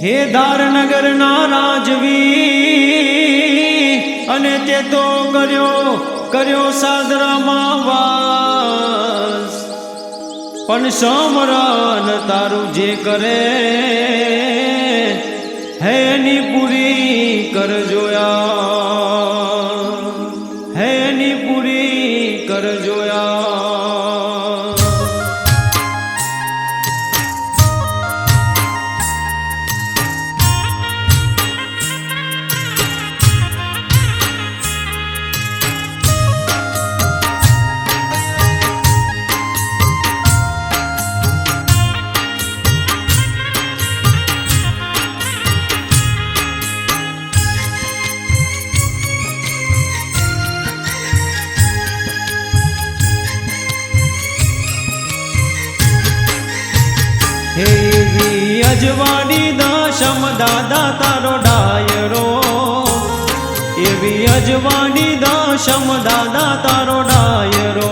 હે દારનગર ના રાજવી અને તે તો કર્યો સાદરામાં વાસ, પણ સમરણ તારું જે કરે હે એની પૂરી કરજોયા, હે એની પૂરી કરજોયા। એવી અજવાડી દશમ દાદા તારો ડાયરો, એવી અજવાડી દશમ દાદા તારો ડાયરો।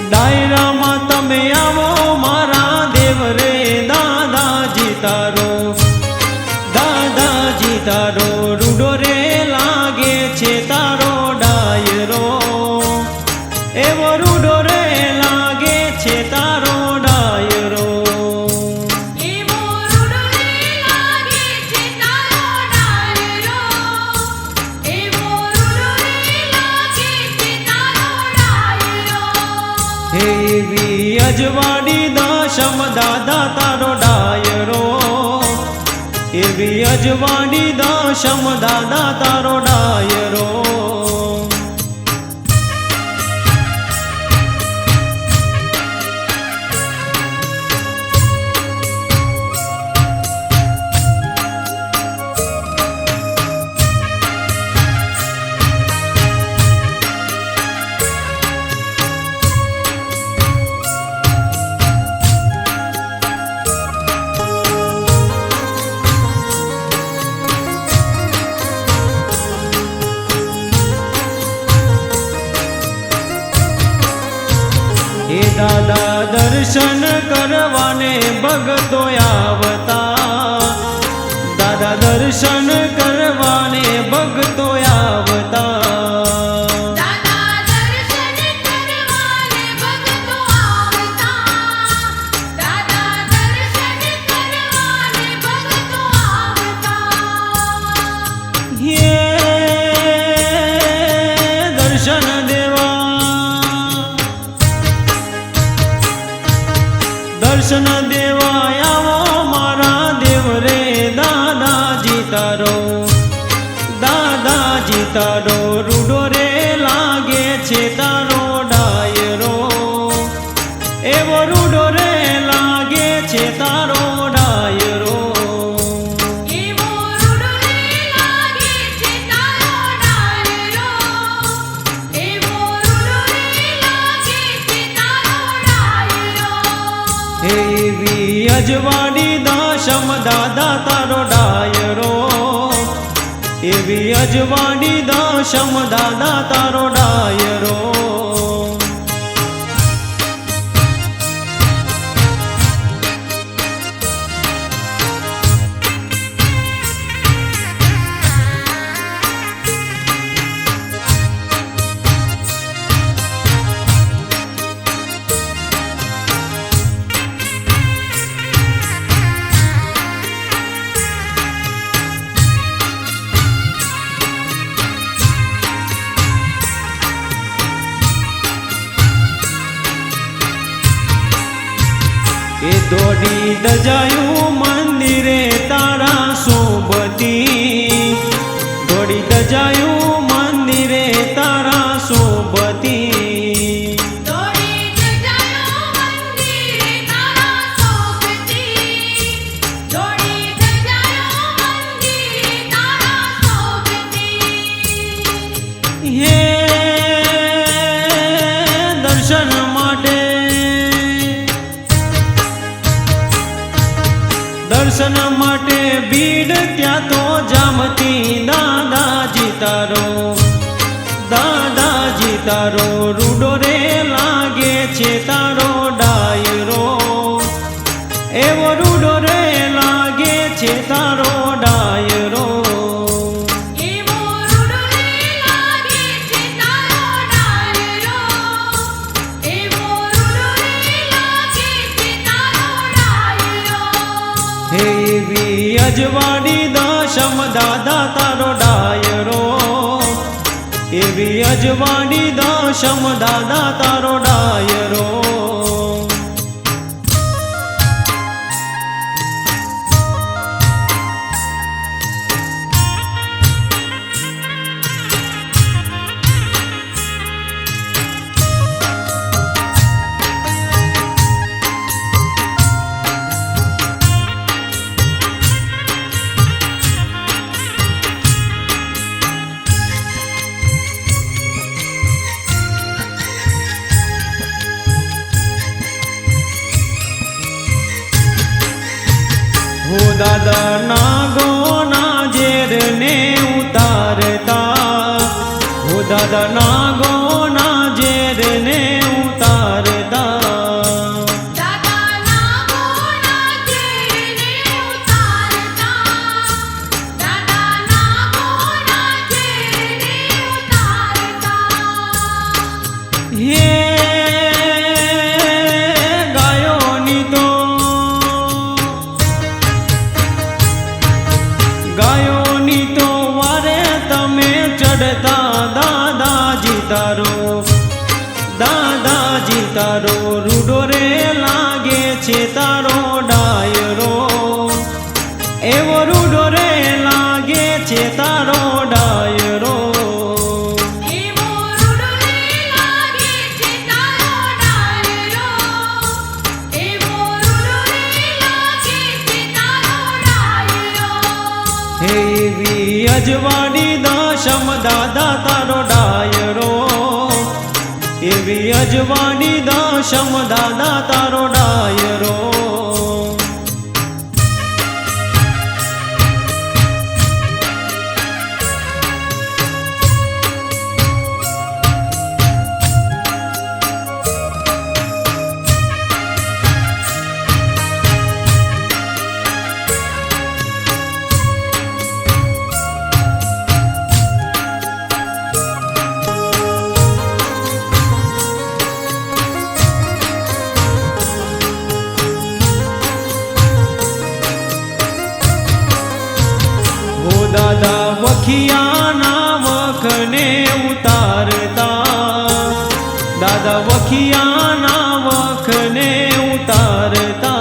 ડાયરામાં તમે આવો મારા દેવ રે દાદાજી તારો, દાદાજી તારો રૂડો રે લાગે છે તારો ડાયરો, એવો રૂડો રે લાગે છે તારો ડાયરો। એવી અજવાડી દશમ દાદા તારો ડાયરો, એવી અજવાડી દશમ દાદા તારો ડાયરો। હે દાદા દર્શન કરવાને ભગતો આવતા, દાદા દર્શન કરવાને ભગતો આવતા। દર્શન દેવા આવો મારા દેવ રે દાદાજી તારો, દાદાજી તારો રૂડો રે લાગે છે તારો ડાયરો, એવો રૂડો રે લાગે છે તારો ડાયરો। એવી અજવાડી દશમ દાદા તારો ડાયરો, એવી અજવાડી દશમ દાદા તારો ડાયરો। એ દોડી દજાયું મંદિરે તારા શોભતી, દોડી દજાયું મંદિરે તારા શોભતી। હે દર્શન માટે ભીડ ત્યાં તો જામતી દાદાજી તારો દાદાજી તારો રૂડો રે લાગે છે તારો ડાયરો એવો રૂડો રે લાગે છે તારો ડાયરો એવો રૂડો રે લાગે છે તારો ડાયરો એવો રૂડો રે લાગે છે તારો ડાયરો એવી અજવાડી દશમ દાદા તારો ડાયરો એવી અજવાડી દશમ દાદા તારો ડાયરો હો દાદા નાગો ના ઝેર ને ઉતારતા હો દાદા નાગો ના ઝેર ને ઉતારતા દાદા નાગોના ઝેરને ઉતારતા દાદા નાગોના ઝેરને ઉતારતા હે ગાયોની તો ગાયોની તો વારે તમે ચડતા દાદાજી તારો દાદાજી તારો રૂડો રે લાગે છે તારો ડાયરો એવો રૂડો રે લાગે છે તારો ડાયરો એવો રૂડો રે લાગે છે તારો ડાયરો એવો રૂડો રે લાગે છે તારો ડાયરો એવી અજવાડી દશમ દાદા તારો ડાયરો એવી અજવાડી દશમ દાદા તારો ડાયરો હો દાદા વખિયાના વખને ઉતારતા દાદા વખિયાના વખને ઉતારતા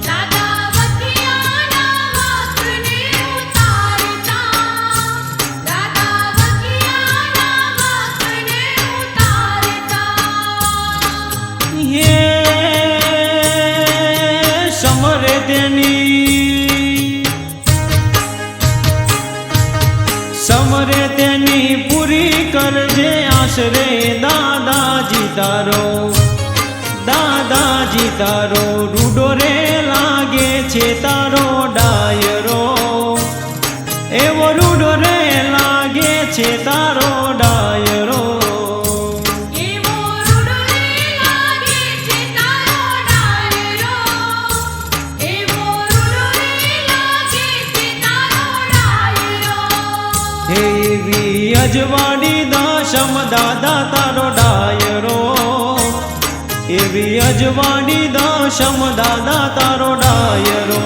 દાદા વખિયાના વખને ઉતારતા દાદા વખિયાના વખને ઉતારતા હે સમરે તેની પૂરી કરજે આશરે દાદાજી તારો દાદાજી તારો રૂડો રે લાગે છે તારો ડાયરો એવો રૂડો રે લાગે છે તારો ડાયરો એવો રૂડો રે લાગે છે તારો ડાયરો એવો રૂડો રે લાગે છે તારો ડાયરો એવી અજવાડી દશમ દાદા તારો ડાયરો એવી અજવાડી દશમ દાદા તારો ડાયરો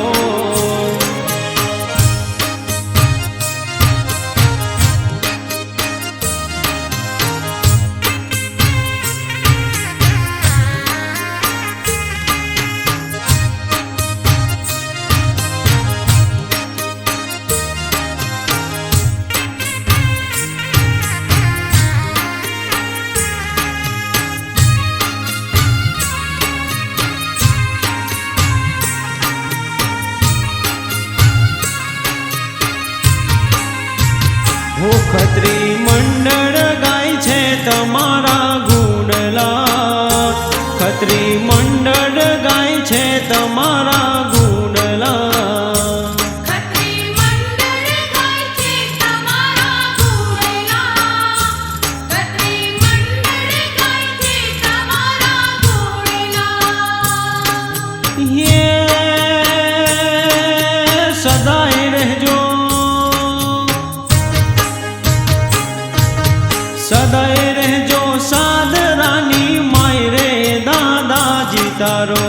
સદાય રહેજો સાદરાની માય રે દાદાજી તારો,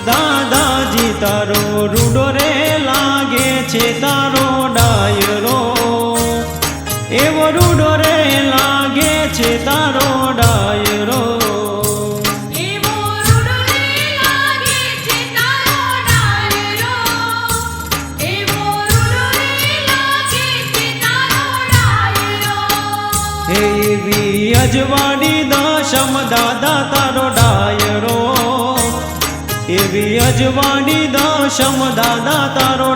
દાદાજી તારો રૂડો રે લાગે છે તારો ડાયરો, એવો રૂડો રે લાગે છે તારો ડાયરો. એવો રૂડો રે લાગે છે તારો ડાયરો, એવો રૂડો રે લાગે છે તારો ડાયરો. એવી અજવાળી દશમ દાદા તારો ડાયરો, એવી અજવાળી દશમ દાદા તારો